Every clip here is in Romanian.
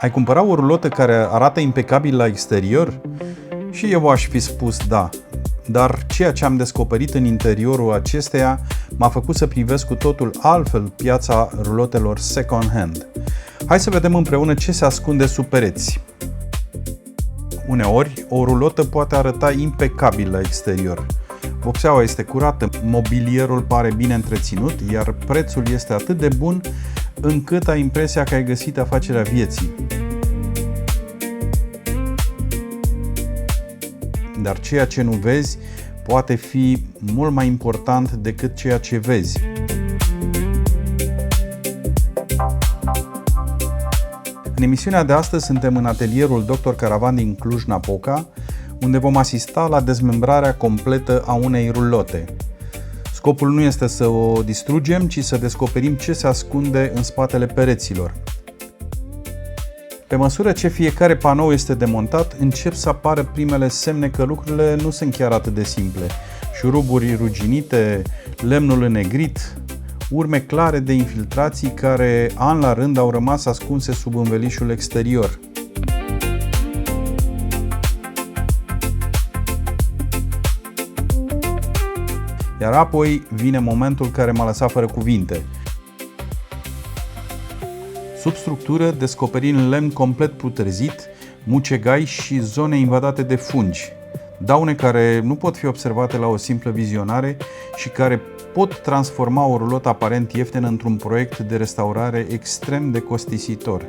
Ai cumpărat o rulotă care arată impecabil la exterior? Și eu aș fi spus da, dar ceea ce am descoperit în interiorul acesteia m-a făcut să privesc cu totul altfel piața rulotelor second hand. Hai să vedem împreună ce se ascunde sub pereți. Uneori, o rulotă poate arăta impecabil la exterior. Vopseaua este curată, mobilierul pare bine întreținut, iar prețul este atât de bun încât ai impresia că ai găsit afacerea vieții. Dar ceea ce nu vezi poate fi mult mai important decât ceea ce vezi. În emisiunea de astăzi suntem în atelierul Dr. Caravan din Cluj-Napoca, unde vom asista la dezmembrarea completă a unei rulote. Scopul nu este să o distrugem, ci să descoperim ce se ascunde în spatele pereților. Pe măsură ce fiecare panou este demontat, încep să apară primele semne că lucrurile nu sunt chiar atât de simple. Șuruburi ruginite, lemnul înnegrit, urme clare de infiltrații care, an la rând, au rămas ascunse sub învelișul exterior. Iar apoi vine momentul care m-a lăsat fără cuvinte. Sub structură descoperim lemn complet putrezit, mucegai și zone invadate de fungi. Daune care nu pot fi observate la o simplă vizionare și care pot transforma o rulotă aparent ieftină într-un proiect de restaurare extrem de costisitor.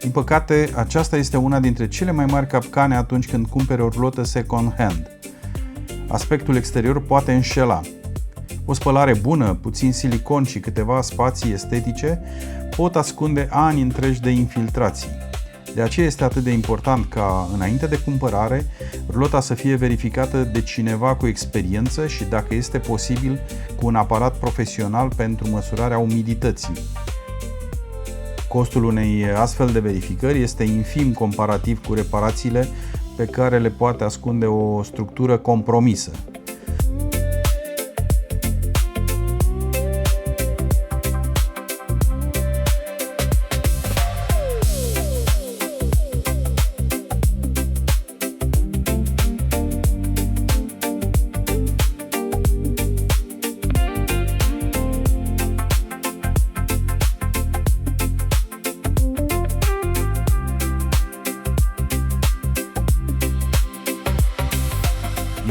Din păcate, aceasta este una dintre cele mai mari capcane atunci când cumperi o rulotă second hand. Aspectul exterior poate înșela. O spălare bună, puțin silicon și câteva spații estetice pot ascunde ani întregi de infiltrații. De aceea este atât de important ca, înainte de cumpărare, rulota să fie verificată de cineva cu experiență și, dacă este posibil, cu un aparat profesional pentru măsurarea umidității. Costul unei astfel de verificări este infim comparativ cu reparațiile pe care le poate ascunde o structură compromisă.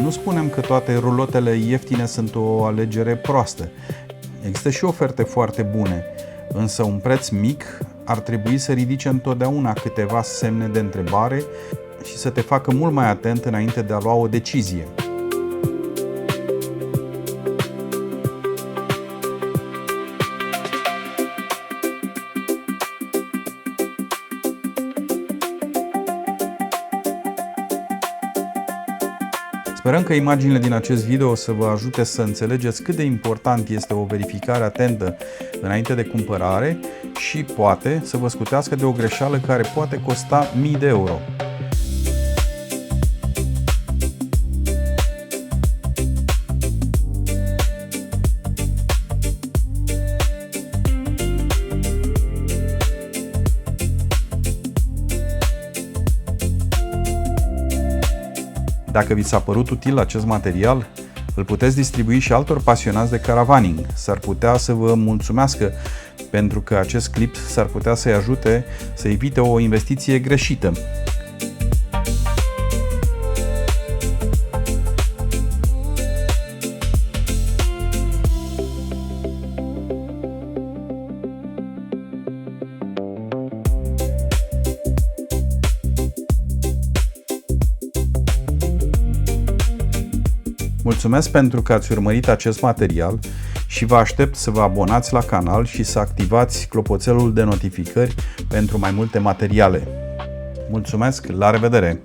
Nu spunem că toate rulotele ieftine sunt o alegere proastă. Există și oferte foarte bune, însă un preț mic ar trebui să ridice întotdeauna câteva semne de întrebare și să te facă mult mai atent înainte de a lua o decizie. Sperăm că imaginile din acest video o să vă ajute să înțelegeți cât de important este o verificare atentă înainte de cumpărare și poate să vă scutească de o greșeală care poate costa mii de euro. Dacă vi s-a părut util acest material, îl puteți distribui și altor pasionați de caravaning. S-ar putea să vă mulțumească pentru că acest clip s-ar putea să-i ajute să evite o investiție greșită. Mulțumesc pentru că ați urmărit acest material și vă aștept să vă abonați la canal și să activați clopoțelul de notificări pentru mai multe materiale. Mulțumesc, la revedere!